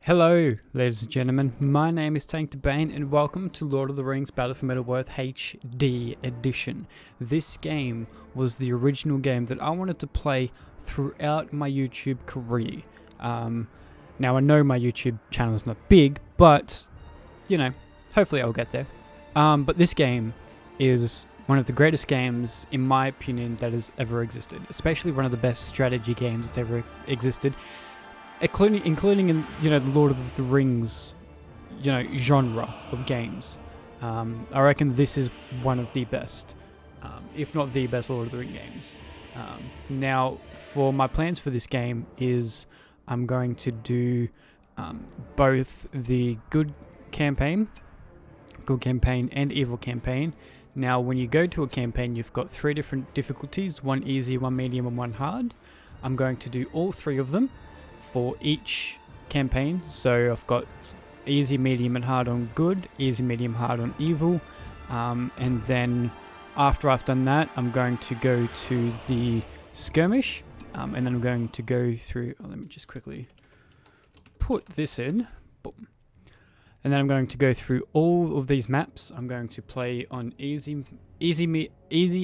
Hello, ladies and gentlemen, my name is Tank Bane and welcome to Lord of the Rings Battle for Middle-Earth HD Edition. This game was the original game that I wanted to play throughout my YouTube career. Now I know my YouTube channel is not big, but, you know, hopefully I'll get there. But this game is one of the greatest games, in my opinion, that has ever existed. Especially one of the best strategy games that's ever existed. Including in, the Lord of the Rings, genre of games. I reckon this is one of the best, if not the best Lord of the Rings games. Now, for my plans for this game is I'm going to do both the good campaign and evil campaign. Now, when you go to a campaign, you've got 3 different difficulties, one easy, one medium, and one hard. I'm going to do all 3 of them for each campaign. So I've got easy, medium, and hard on good, easy, medium, hard on evil, and then after I've done that, I'm going to go to the skirmish, and then I'm going to go through. Let me just quickly put this in. Boom. And then I'm going to go through all of these maps. I'm going to play on easy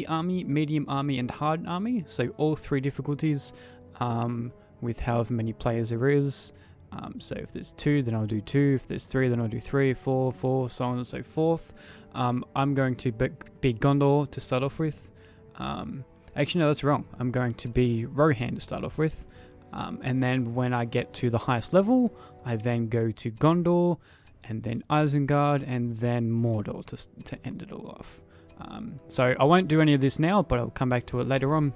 army, medium army, and hard army. So all 3 difficulties. With however many players there is. So if there's 2, then I'll do 2. If there's 3, then I'll do 3, 4, so on and so forth. I'm going to be Gondor to start off with. Actually, no, that's wrong. I'm going to be Rohan to start off with. And then when I get to the highest level, I then go to Gondor, and then Isengard, and then Mordor to end it all off. So I won't do any of this now, but I'll come back to it later on.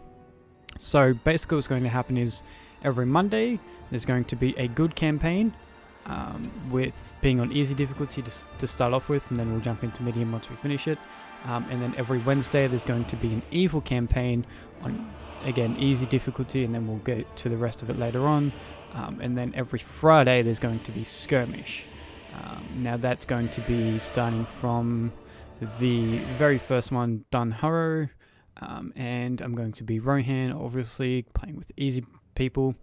So basically what's going to happen is every Monday there's going to be a good campaign with being on easy difficulty to start off with, and then we'll jump into medium once we finish it. And then every Wednesday there's going to be an evil campaign on, again, easy difficulty, and then we'll get to the rest of it later on. And then every Friday there's going to be skirmish. Now that's going to be starting from the very first one, Dun Harrow. And I'm going to be Rohan, obviously, playing with easy people.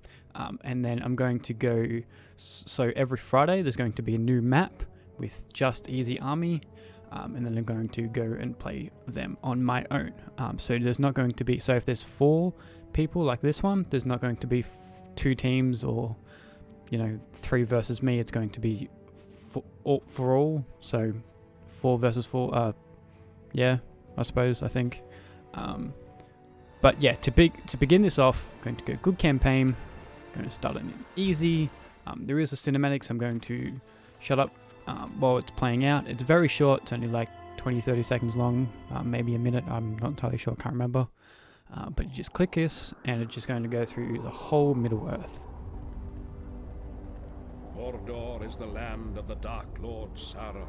And then I'm going to go, so every Friday there's going to be a new map with just easy army. And then I'm going to go and play them on my own. So there's not going to be, so if there's 4 people like this one, there's not going to be 2 teams or, 3 versus me. It's going to be for all. So 4 versus 4, yeah, I think. But yeah, to begin this off, I'm going to go good campaign. I'm going to start it in easy. There is a cinematic, so I'm going to shut up while it's playing out. It's very short. It's only like 20-30 seconds long, maybe a minute. I'm not entirely sure. I can't remember. But you just click this, and it's just going to go through the whole Middle-Earth. Mordor is the land of the Dark Lord Sauron.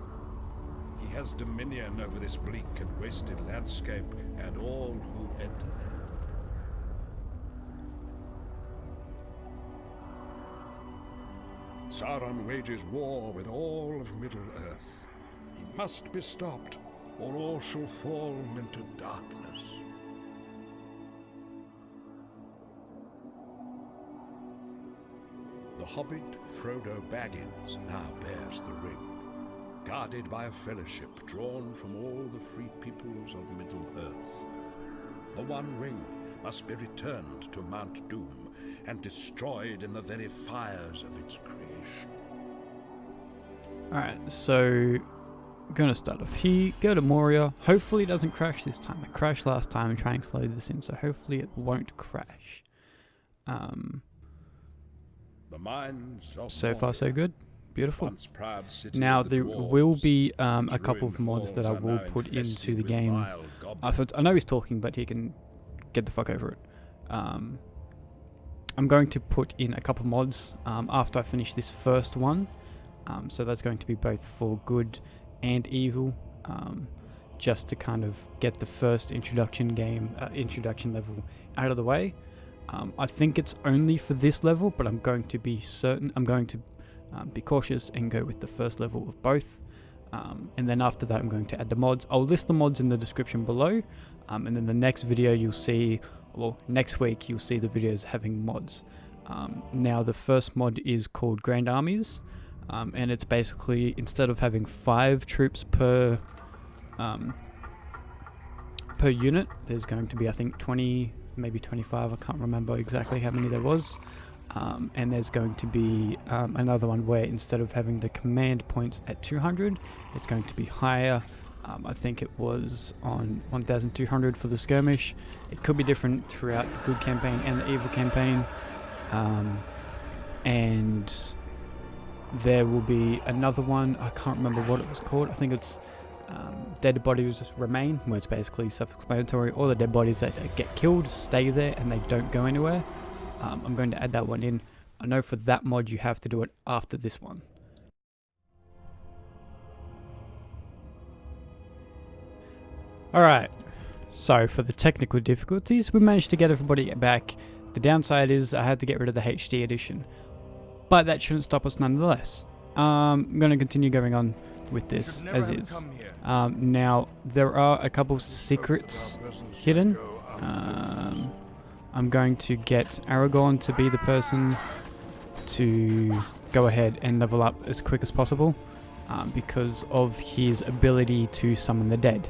He has dominion over this bleak and wasted landscape and all who enter there. Sauron wages war with all of Middle-Earth. He must be stopped, or all shall fall into darkness. The hobbit Frodo Baggins now bears the ring, guarded by a fellowship drawn from all the free peoples of Middle-Earth. The One Ring must be returned to Mount Doom and destroyed in the very fires of its creation. Alright, so I'm going to start off here, go to Moria. Hopefully it doesn't crash this time. It crashed last time and trying to load this in, so hopefully it won't crash. The mines of So Moria, far so good. Beautiful. once proud city Now of the there dwarves, will be a whose couple of ruined mods that I halls are will now put into infested the with game. vile goblins. I know he's talking, but he can get the fuck over it. I'm going to put in a couple mods after I finish this first one. So that's going to be both for good and evil, just to kind of get the first introduction level out of the way. I think it's only for this level, but I'm going to be certain. I'm going to be cautious and go with the first level of both. And then after that, I'm going to add the mods. I'll list the mods in the description below. And then the next video you'll see, well, next week you'll see the videos having mods. Now the first mod is called Grand Armies. and it's basically, instead of having 5 troops per unit, there's going to be, I think, 20, maybe 25, I can't remember exactly how many there was. And there's going to be another one where instead of having the command points at 200, it's going to be higher. I think it was on 1,200 for the skirmish. It could be different throughout the good campaign and the evil campaign. And there will be another one, I can't remember what it was called. I think it's dead bodies remain, where it's basically self-explanatory. All the dead bodies that get killed stay there and they don't go anywhere. I'm going to add that one in. I know for that mod you have to do it after this one. Alright, so for the technical difficulties, we managed to get everybody back. The downside is I had to get rid of the HD edition, but that shouldn't stop us nonetheless. I'm going to continue going on with this as is. Now, there are a couple secrets hidden. I'm going to get Aragorn to be the person to go ahead and level up as quick as possible because of his ability to summon the dead,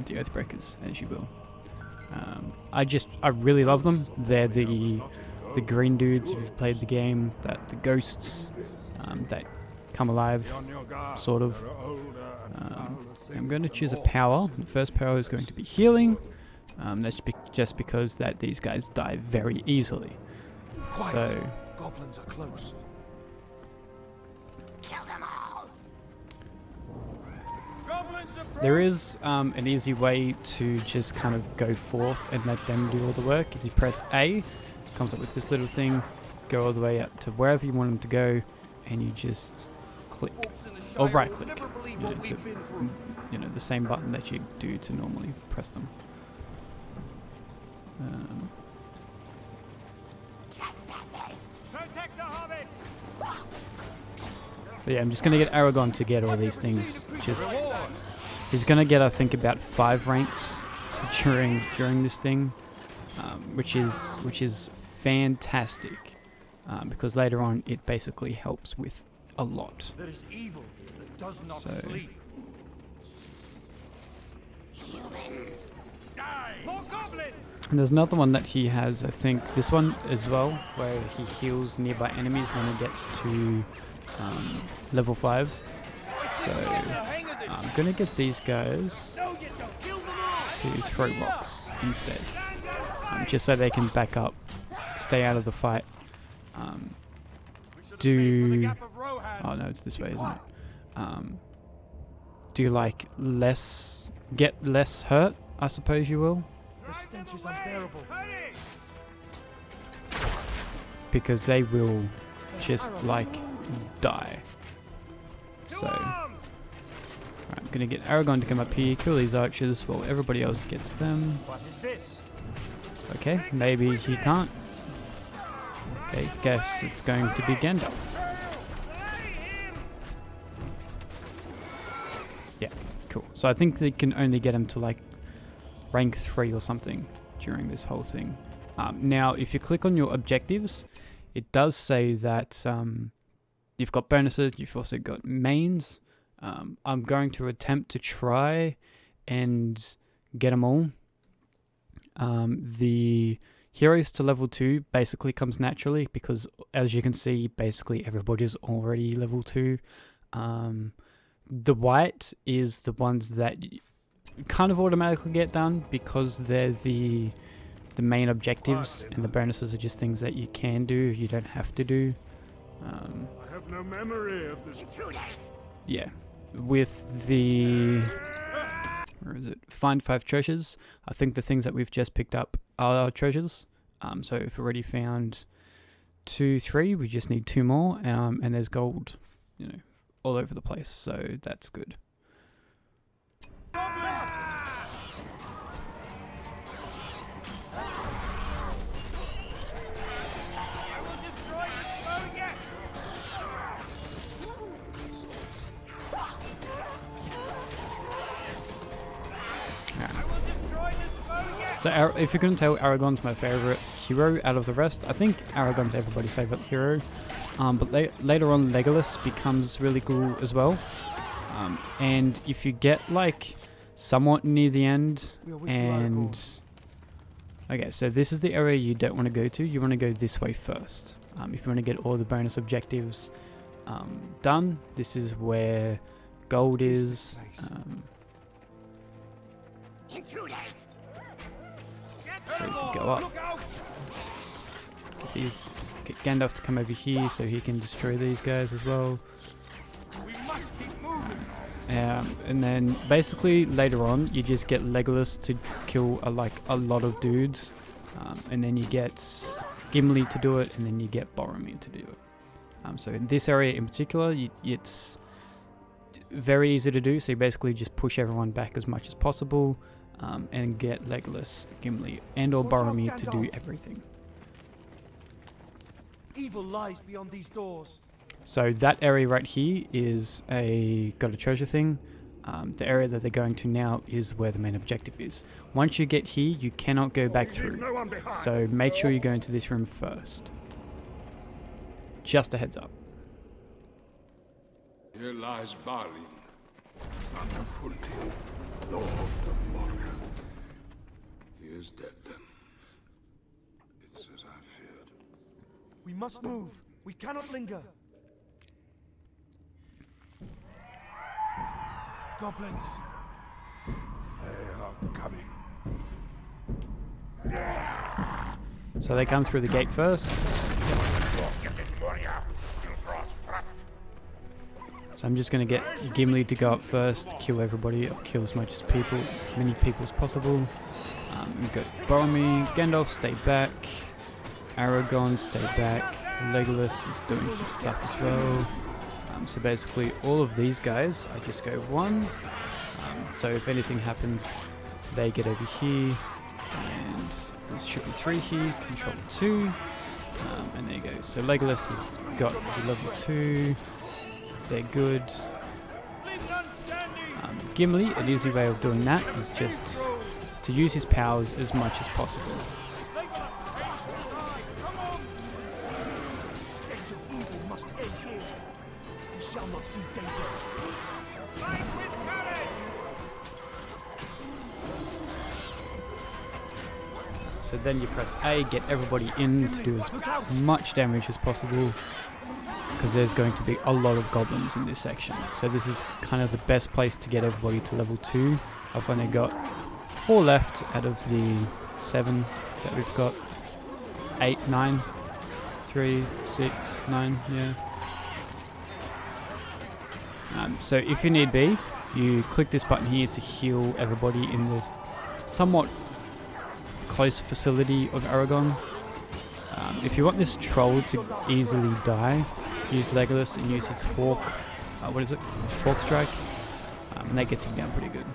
the Earthbreakers, as you will. I really love them. They're the green dudes, if you've played the game, the ghosts that come alive, sort of. I'm going to choose a power. The first power is going to be healing. That's just because these guys die very easily. Quiet. So Goblins are close. Kill them all. there is an easy way to just kind of go forth and let them do all the work. If you press A, it comes up with this little thing, go all the way up to wherever you want them to go, and you just click or right click, the same button that you do to normally press them. But yeah, I'm just gonna get Aragorn to get all these things. He's gonna get, I think, about 5 ranks during this thing, which is fantastic, because later on it basically helps with a lot. There is evil that does not So sleep. Humans, die! More goblins! and there's another one that he has, I think this one as well, where he heals nearby enemies when he gets to level 5. So I'm gonna get these guys to throw rocks instead, just so they can back up, stay out of the fight. Oh no, it's this way, isn't it? Do like get less hurt, I suppose you will. The stench is unbearable. Because they will just like die. So I'm gonna get Aragorn to come up here, kill these archers while everybody else gets them. What is this? Okay, maybe he can't. Okay, guess it's going to be Gandalf. Yeah, cool. So I think they can only get him to like rank 3 or something during this whole thing. Now, if you click on your objectives, it does say that you've got bonuses, you've also got mains. I'm going to attempt to try and get them all. The heroes to level 2 basically comes naturally because, as you can see, basically everybody's already level 2. The white is the ones that kind of automatically get done because they're the main objectives, and the bonuses are just things that you can do, you don't have to do. I have no memory of this. Yeah, with the find 5 treasures, I think the things that we've just picked up are our treasures. So we've already found 2, 3, we just need 2 more, and there's gold, all over the place, so that's good. So if you couldn't tell, Aragorn's my favourite hero out of the rest. I think Aragorn's everybody's favourite hero. But later on, Legolas becomes really cool as well. And if you get like somewhat near the end, and okay, so this is the area you don't want to go to. You want to go this way first. If you want to get all the bonus objectives done, this is where gold is. Intruders. So if you go up, get Gandalf to come over here so he can destroy these guys as well. And then basically later on you just get Legolas to kill a lot of dudes, and then you get Gimli to do it, and then you get Boromir to do it. So in this area in particular, it's very easy to do, so you basically just push everyone back as much as possible, and get Legolas, Gimli, and or Boromir to do everything. Evil lies beyond these doors. So that area right here is got a treasure thing. The area that they're going to now is where the main objective is. Once you get here, you cannot go back through. So make sure you go into this room first. Just a heads up. Here lies Balin, son of Fundin, Lord of Moria. He is dead then. It's as I feared. We must move. We cannot linger. Goblins. They are coming. So they come through the gate first. So I'm just going to get Gimli to go up first, kill everybody, or kill as many people as possible. We've got Boromir, Gandalf, stay back. Aragorn, stay back. Legolas is doing some stuff as well. So basically all of these guys, I just go 1. So if anything happens, they get over here. And this should be 3 here, control 2. And there you go. So Legolas has got to level 2. They're good. Gimli, an easy way of doing that is just to use his powers as much as possible. So then you press A, get everybody in to do as much damage as possible, because there's going to be a lot of goblins in this section. So this is kind of the best place to get everybody to level 2. I've only got 4 left out of the 7 that we've got. 8, 9, 3, 6, 9, yeah. So if you need be, you click this button here to heal everybody in the somewhat close vicinity of Aragorn. If you want this troll to easily die, use Legolas and use his Hawk, Hawk Strike, and that gets him down pretty good.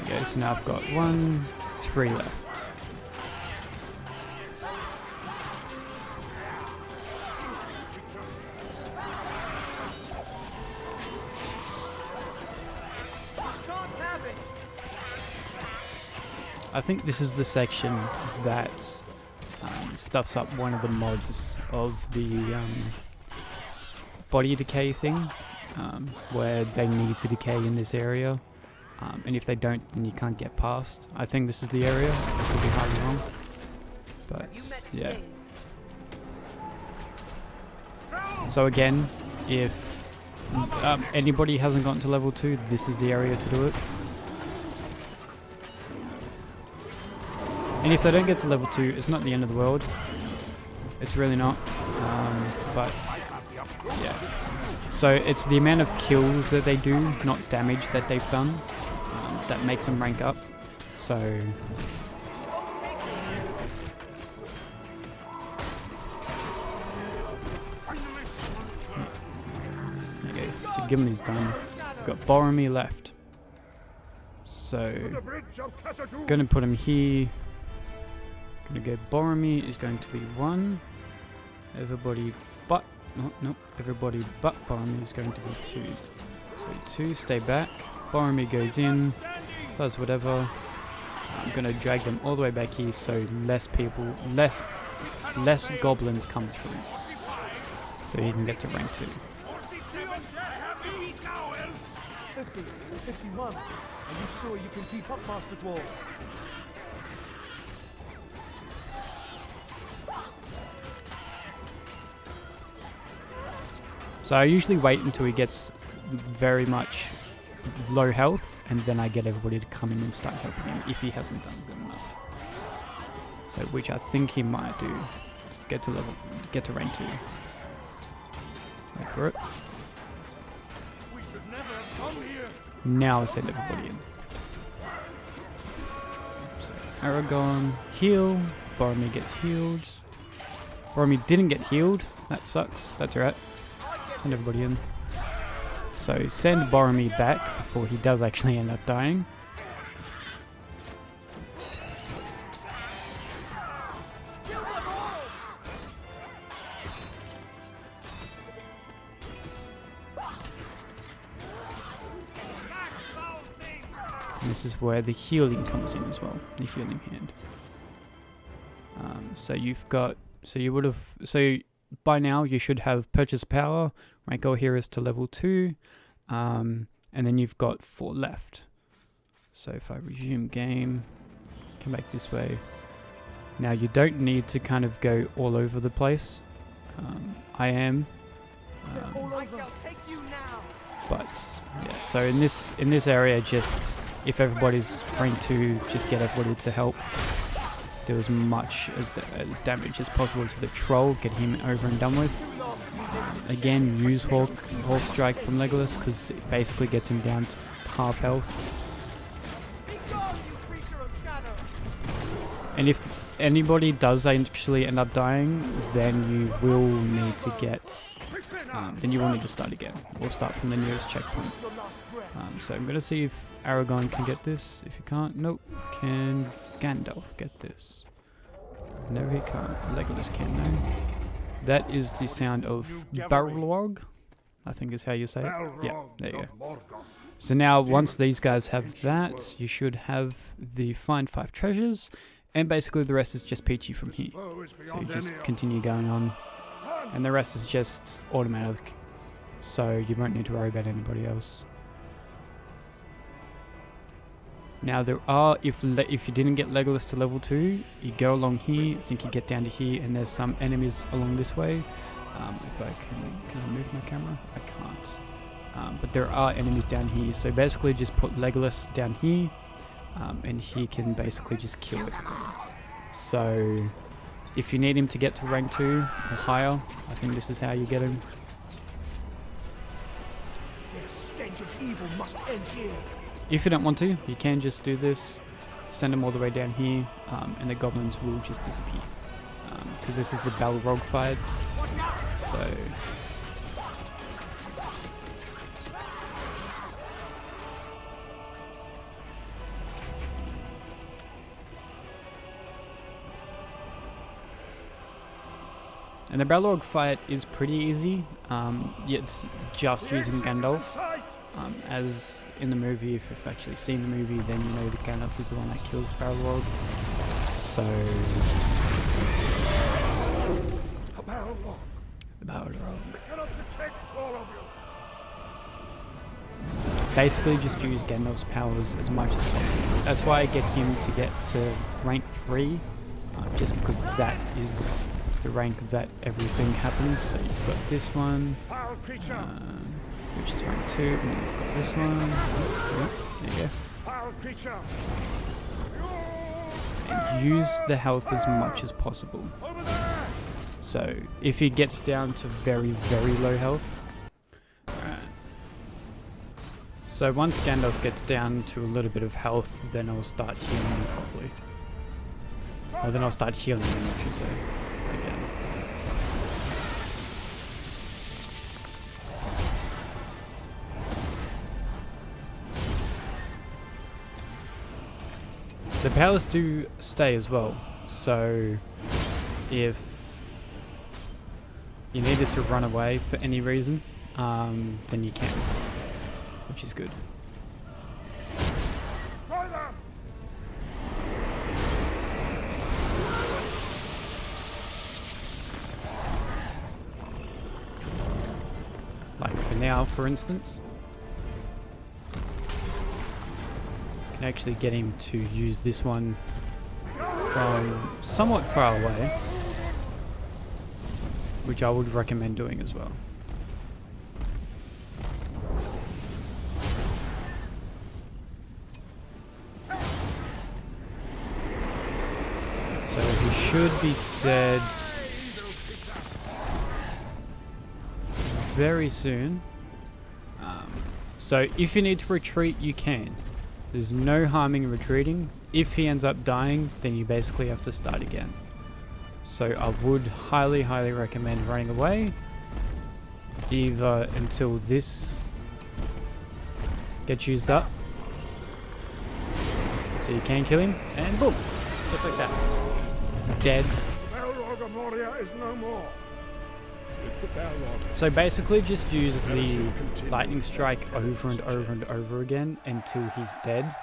Okay, so now I've got 3 left. I think this is the section that stuffs up one of the mods of the body decay thing, where they need to decay in this area, and if they don't, then you can't get past. I think this is the area. I could be highly wrong, but yeah. So again, if anybody hasn't gotten to level 2, this is the area to do it. And if they don't get to level 2, it's not the end of the world. It's really not. But yeah. So it's the amount of kills that they do, not damage that they've done, that makes them rank up. So okay, so Gimli's done. We've got Boromir left. So gonna put him here. Gonna go Boromir is going to be 1. Everybody but everybody but Boromir is going to be 2. So 2, stay back. Boromir goes in, does whatever. I'm gonna drag them all the way back here so less goblins come through. So he can get to rank 2. 50, 51. Are you sure you can keep up, Master Dwarf? So I usually wait until he gets very much low health, and then I get everybody to come in and start helping him if he hasn't done good enough. So, which I think he might do. Get to rank 2. Wait for it. We should never have come here. Now I'll send everybody in. So Aragon, heal. Boromir gets healed. Boromir didn't get healed. That sucks. That's alright. Send everybody in. So send Boromir back before he does actually end up dying. And this is where the healing comes in as well, the healing hand. So by now you should have purchase power, rank all heroes to level 2, and then you've got 4 left. So if I resume game, come back this way. Now you don't need to kind of go all over the place. I am. I shall take you now. But yeah, so in this area, just if everybody's rank 2, just get everybody to help do as much as damage as possible to the troll, get him over and done with. Again, use Hawk Strike from Legolas because it basically gets him down to half health. And if anybody does actually end up dying, then you will need to start again, or start from the nearest checkpoint. So I'm going to see if Aragorn can get this. If he can't, nope. Can Gandalf get this? No, he can't. Legolas can, no. That is the sound of Balrog, I think is how you say it. Yeah, there you go. So now, once these guys have that, you should have the Find 5 treasures, and basically the rest is just peachy from here. So you just continue going on, and the rest is just automatic, so you won't need to worry about anybody else. Now there are, if you didn't get Legolas to level 2, you go along here, I think you get down to here, and there's some enemies along this way. If I can I move my camera? I can't. But there are enemies down here, so basically just put Legolas down here, and he can basically just kill everybody. So if you need him to get to rank 2 or higher, I think this is how you get him. The stench of evil must end here. If you don't want to, you can just do this, send them all the way down here, and the goblins will just disappear. Because this is the Balrog fight, so... And the Balrog fight is pretty easy, it's just using Gandalf. As in the movie, if you've actually seen the movie, then you know that Gandalf is the one that kills Balrog. So... The Balrog. Basically just use Gandalf's powers as much as possible. That's why I get him to get to rank 3, just because that is the rank that everything happens. So you've got this one, which is rank 2, and then you've got this one. There you go. And use the health as much as possible. So if he gets down to very, very low health, so once Gandalf gets down to a little bit of health, then I'll start healing him properly. Or then I'll start healing him, I should say, again. The powers do stay as well, so if you needed to run away for any reason, then you can, which is good. now, for instance. Can actually get him to use this one from somewhat far away, which I would recommend doing as well. So he should be dead very soon. So if you need to retreat, you can. There's no harm in retreating. If he ends up dying, then you basically have to start again. So I would highly, highly recommend running away, either until this gets used up, so you can kill him, and boom, just like that. Dead. Balrog of Moria is no more. With the Balrog, So basically just use the lightning strike over and over and over again until he's dead,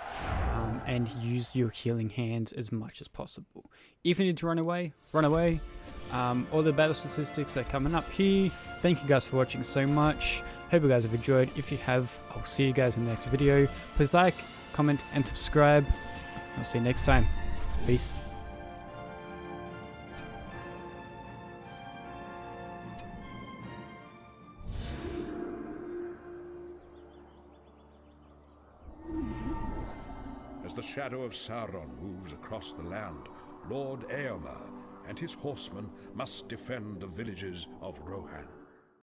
and use your healing hands as much as possible. If you need to run away, run away. All the battle statistics are coming up here. Thank you guys for watching so much. Hope you guys have enjoyed. If you have, I'll see you guys in the next video. Please like, comment, and subscribe. I'll see you next time. Peace. as the shadow of Sauron moves across the land, Lord Eomer and his horsemen must defend the villages of Rohan.